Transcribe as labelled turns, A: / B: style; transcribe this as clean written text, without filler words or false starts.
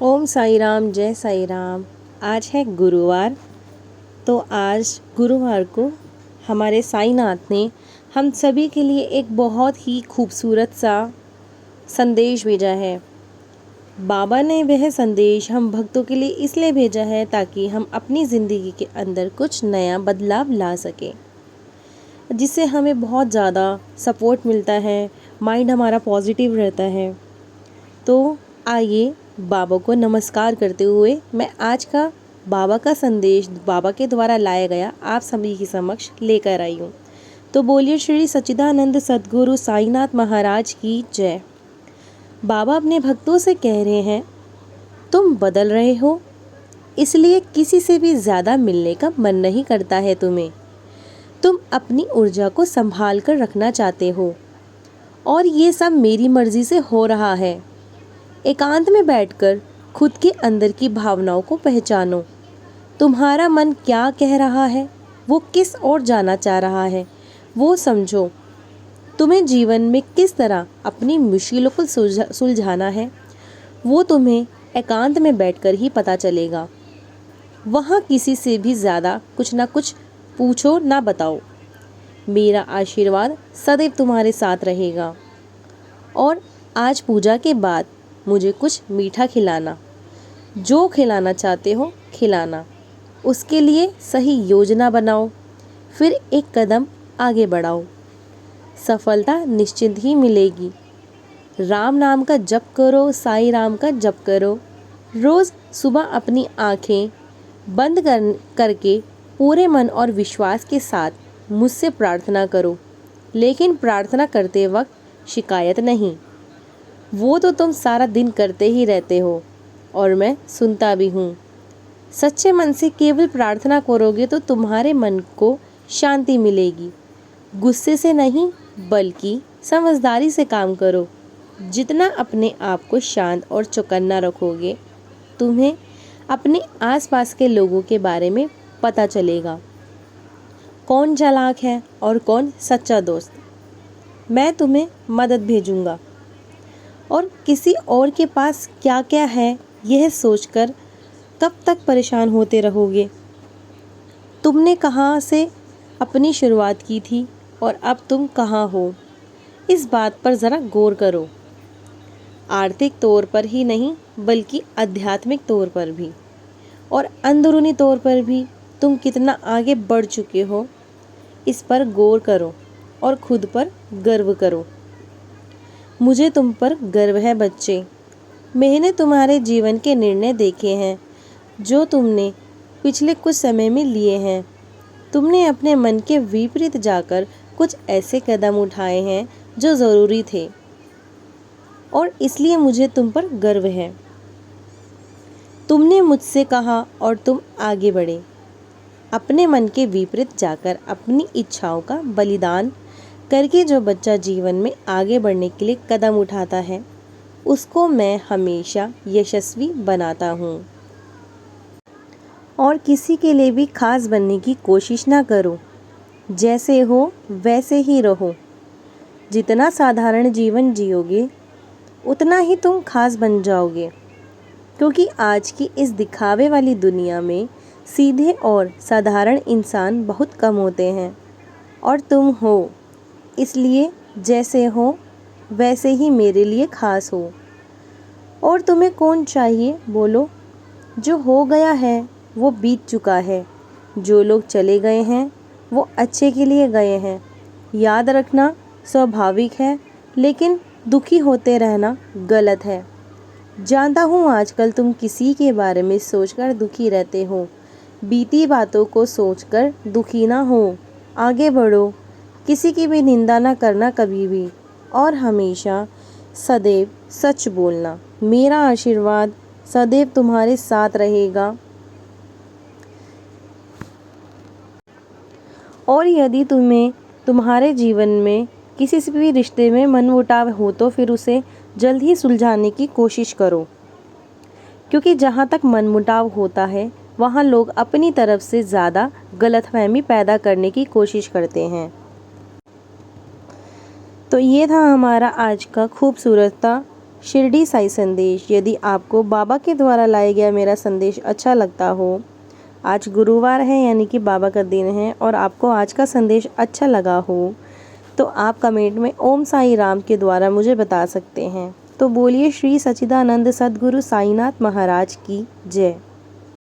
A: ओम साई राम, जय साई राम। आज है गुरुवार। तो आज गुरुवार को हमारे साईनाथ ने हम सभी के लिए एक बहुत ही खूबसूरत सा संदेश भेजा है। बाबा ने वह संदेश हम भक्तों के लिए इसलिए भेजा है ताकि हम अपनी ज़िंदगी के अंदर कुछ नया बदलाव ला सकें, जिससे हमें बहुत ज़्यादा सपोर्ट मिलता है, माइंड हमारा पॉजिटिव रहता है। तो आइए बाबा को नमस्कार करते हुए मैं आज का बाबा का संदेश बाबा के द्वारा लाया गया आप सभी के समक्ष लेकर आई हूँ। तो बोलिए श्री सच्चिदानंद सद्गुरु साईनाथ महाराज की जय। बाबा अपने भक्तों से कह रहे हैं, तुम बदल रहे हो, इसलिए किसी से भी ज़्यादा मिलने का मन नहीं करता है तुम्हें। तुम अपनी ऊर्जा को संभाल कर रखना चाहते हो और ये सब मेरी मर्ज़ी से हो रहा है। एकांत में बैठकर खुद के अंदर की भावनाओं को पहचानो। तुम्हारा मन क्या कह रहा है, वो किस ओर जाना चाह रहा है, वो समझो। तुम्हें जीवन में किस तरह अपनी मुश्किलों को सुलझाना है, वो तुम्हें एकांत में बैठकर ही पता चलेगा। वहाँ किसी से भी ज़्यादा कुछ ना कुछ पूछो ना बताओ। मेरा आशीर्वाद सदैव तुम्हारे साथ रहेगा। और आज पूजा के बाद मुझे कुछ मीठा खिलाना, जो खिलाना चाहते हो खिलाना। उसके लिए सही योजना बनाओ, फिर एक कदम आगे बढ़ाओ। सफलता निश्चित ही मिलेगी। राम नाम का जप करो, साई राम का जप करो। रोज़ सुबह अपनी आँखें बंद करके पूरे मन और विश्वास के साथ मुझसे प्रार्थना करो, लेकिन प्रार्थना करते वक्त शिकायत नहीं। वो तो तुम सारा दिन करते ही रहते हो और मैं सुनता भी हूँ। सच्चे मन से केवल प्रार्थना करोगे तो तुम्हारे मन को शांति मिलेगी। गुस्से से नहीं बल्कि समझदारी से काम करो। जितना अपने आप को शांत और चौकन्ना रखोगे, तुम्हें अपने आसपास के लोगों के बारे में पता चलेगा, कौन चालाक है और कौन सच्चा दोस्त। मैं तुम्हें मदद भेजूंगा और किसी और के पास क्या क्या है यह सोचकर कब तक परेशान होते रहोगे। तुमने कहाँ से अपनी शुरुआत की थी और अब तुम कहाँ हो, इस बात पर ज़रा गौर करो। आर्थिक तौर पर ही नहीं बल्कि आध्यात्मिक तौर पर भी और अंदरूनी तौर पर भी तुम कितना आगे बढ़ चुके हो, इस पर गौर करो और खुद पर गर्व करो। मुझे तुम पर गर्व है बच्चे। मैंने तुम्हारे जीवन के निर्णय देखे हैं जो तुमने पिछले कुछ समय में लिए हैं। तुमने अपने मन के विपरीत जाकर कुछ ऐसे कदम उठाए हैं जो ज़रूरी थे और इसलिए मुझे तुम पर गर्व है। तुमने मुझसे कहा और तुम आगे बढ़े। अपने मन के विपरीत जाकर अपनी इच्छाओं का बलिदान करके जो बच्चा जीवन में आगे बढ़ने के लिए कदम उठाता है, उसको मैं हमेशा यशस्वी बनाता हूँ। और किसी के लिए भी खास बनने की कोशिश ना करो। जैसे हो वैसे ही रहो। जितना साधारण जीवन जियोगे उतना ही तुम खास बन जाओगे, क्योंकि आज की इस दिखावे वाली दुनिया में सीधे और साधारण इंसान बहुत कम होते हैं और तुम हो। इसलिए जैसे हो वैसे ही मेरे लिए खास हो। और तुम्हें कौन चाहिए बोलो? जो हो गया है वो बीत चुका है। जो लोग चले गए हैं वो अच्छे के लिए गए हैं। याद रखना स्वाभाविक है, लेकिन दुखी होते रहना गलत है। जानता हूँ आजकल तुम किसी के बारे में सोचकर दुखी रहते हो। बीती बातों को सोचकर दुखी ना हो, आगे बढ़ो। किसी की भी निंदा ना करना कभी भी, और हमेशा सदैव सच बोलना। मेरा आशीर्वाद सदैव तुम्हारे साथ रहेगा। और यदि तुम्हें तुम्हारे जीवन में किसी से भी रिश्ते में मनमुटाव हो तो फिर उसे जल्द ही सुलझाने की कोशिश करो, क्योंकि जहाँ तक मनमुटाव होता है वहाँ लोग अपनी तरफ से ज़्यादा गलतफहमी पैदा करने की कोशिश करते हैं। तो ये था हमारा आज का खूबसूरत सा शिरडी साई संदेश। यदि आपको बाबा के द्वारा लाया गया मेरा संदेश अच्छा लगता हो, आज गुरुवार है यानी कि बाबा का दिन है, और आपको आज का संदेश अच्छा लगा हो तो आप कमेंट में ओम साई राम के द्वारा मुझे बता सकते हैं। तो बोलिए श्री सच्चिदानंद सद्गुरु साईनाथ महाराज की जय।